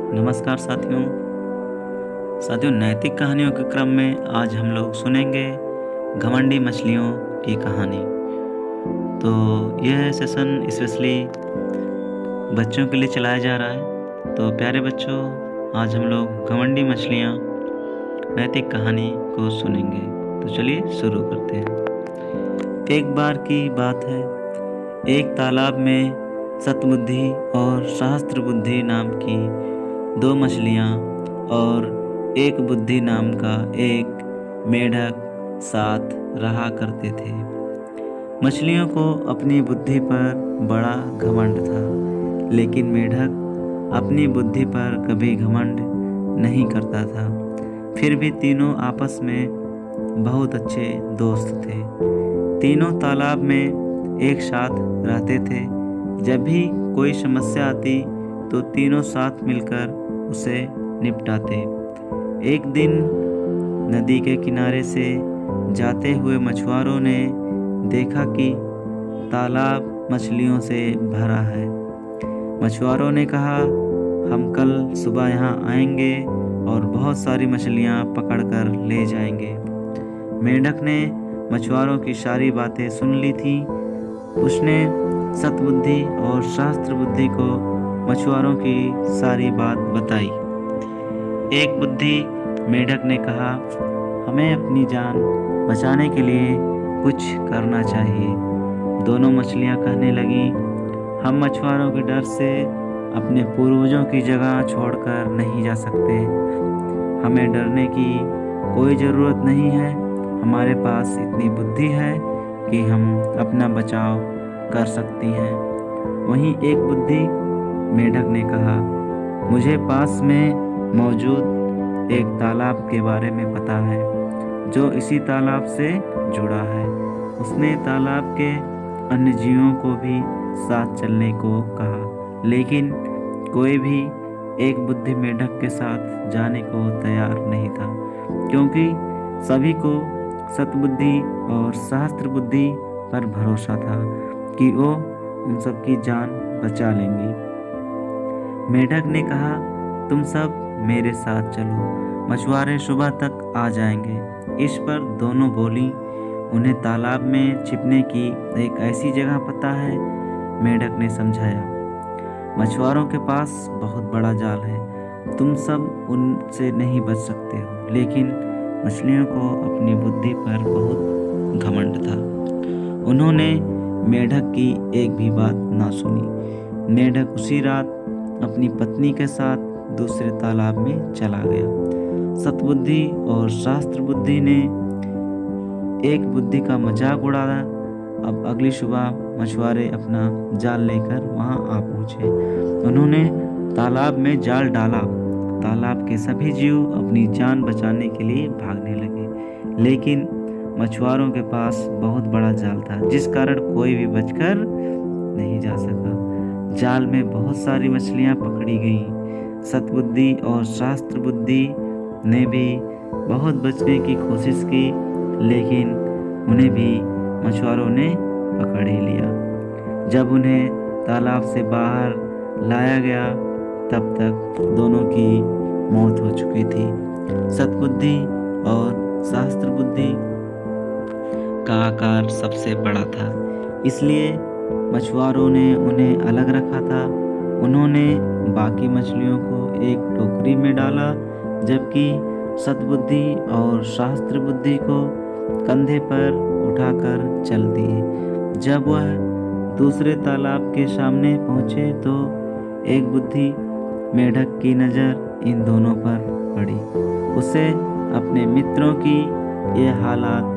नमस्कार साथियों, नैतिक कहानियों के क्रम में आज हम लोग सुनेंगे घमंडी मछलियों की कहानी। तो यह सेशन स्पेशली बच्चों के लिए चलाया जा रहा है। तो प्यारे बच्चों, आज हम लोग घमंडी मछलियाँ नैतिक कहानी को सुनेंगे। तो चलिए शुरू करते हैं। एक बार की बात है, एक तालाब में सतबुद्धि और सहस्त्र बुद्धि नाम की दो मछलियाँ और एक बुद्धि नाम का एक मेढक साथ रहा करते थे। मछलियों को अपनी बुद्धि पर बड़ा घमंड था, लेकिन मेढक अपनी बुद्धि पर कभी घमंड नहीं करता था। फिर भी तीनों आपस में बहुत अच्छे दोस्त थे। तीनों तालाब में एक साथ रहते थे। जब भी कोई समस्या आती तो तीनों साथ मिलकर उसे निपटाते। एक दिन नदी के किनारे से जाते हुए मछुआरों ने देखा कि तालाब मछलियों से भरा है। मछुआरों ने कहा, हम कल सुबह यहाँ आएंगे और बहुत सारी मछलियाँ पकड़कर ले जाएंगे। मेंढक ने मछुआरों की सारी बातें सुन ली थी। उसने सतबुद्धि और सहस्त्र बुद्धि को मछुआरों की सारी बात बताई। एक बुद्धि मेढक ने कहा, हमें अपनी जान बचाने के लिए कुछ करना चाहिए। दोनों मछलियां कहने लगी, हम मछुआरों के डर से अपने पूर्वजों की जगह छोड़कर नहीं जा सकते। हमें डरने की कोई ज़रूरत नहीं है। हमारे पास इतनी बुद्धि है कि हम अपना बचाव कर सकती हैं। वहीं एक बुद्धि मेढक ने कहा, मुझे पास में मौजूद एक तालाब के बारे में पता है जो इसी तालाब से जुड़ा है। उसने तालाब के अन्य जीवों को भी साथ चलने को कहा, लेकिन कोई भी एक बुद्धि मेढक के साथ जाने को तैयार नहीं था, क्योंकि सभी को सतबुद्धि और सहस्त्र बुद्धि पर भरोसा था कि वो उन सब की जान बचा लेंगी। मेढक ने कहा, तुम सब मेरे साथ चलो, मछुआरे सुबह तक आ जाएंगे। इस पर दोनों बोली, उन्हें तालाब में छिपने की एक ऐसी जगह पता है। मेढक ने समझाया, मछुआरों के पास बहुत बड़ा जाल है, तुम सब उनसे नहीं बच सकते हो। लेकिन मछलियों को अपनी बुद्धि पर बहुत घमंड था। उन्होंने मेढक की एक भी बात ना सुनी। मेढक उसी रात अपनी पत्नी के साथ दूसरे तालाब में चला गया। सतबुद्धि और सहस्त्र बुद्धि ने एक बुद्धि का मजाक उड़ाया। अब अगली सुबह मछुआरे अपना जाल लेकर वहां आ पहुंचे। उन्होंने तालाब में जाल डाला। तालाब के सभी जीव अपनी जान बचाने के लिए भागने लगे, लेकिन मछुआरों के पास बहुत बड़ा जाल था, जिस कारण कोई भी बचकर नहीं जा सका। जाल में बहुत सारी मछलियां पकड़ी गईं। सतबुद्धि और सहस्त्र बुद्धि ने भी बहुत बचने की कोशिश की, लेकिन उन्हें भी मछुआरों ने पकड़ ही लिया। जब उन्हें तालाब से बाहर लाया गया, तब तक दोनों की मौत हो चुकी थी। सतबुद्धि और सहस्त्र बुद्धि का आकार सबसे बड़ा था, इसलिए मछुआरों ने उन्हें अलग रखा था। उन्होंने बाकी मछलियों को एक टोकरी में डाला, जबकि सतबुद्धि और सहस्त्र बुद्धि को कंधे पर उठाकर चल दिए। जब वह दूसरे तालाब के सामने पहुंचे तो एक बुद्धि मेढक की नज़र इन दोनों पर पड़ी। उसे अपने मित्रों की ये हालात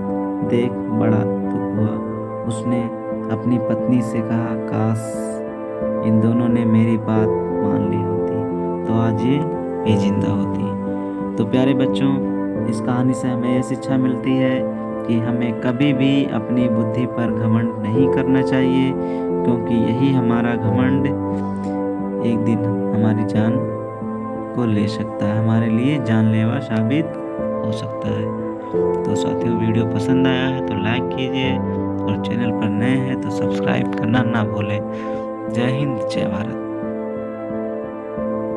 देख बड़ा दुख हुआ। उसने अपनी पत्नी से कहा, काश इन दोनों ने मेरी बात मान ली होती तो आज ये भी जिंदा होती। तो प्यारे बच्चों, इस कहानी से हमें यह शिक्षा मिलती है कि हमें कभी भी अपनी बुद्धि पर घमंड नहीं करना चाहिए, क्योंकि यही हमारा घमंड एक दिन हमारी जान को ले सकता है, हमारे लिए जानलेवा साबित हो सकता है। तो साथियों, वीडियो पसंद आया है तो लाइक कीजिए और चैनल पर नए हैं तो सब्सक्राइब करना ना भूलें। जय हिंद, जय भारत।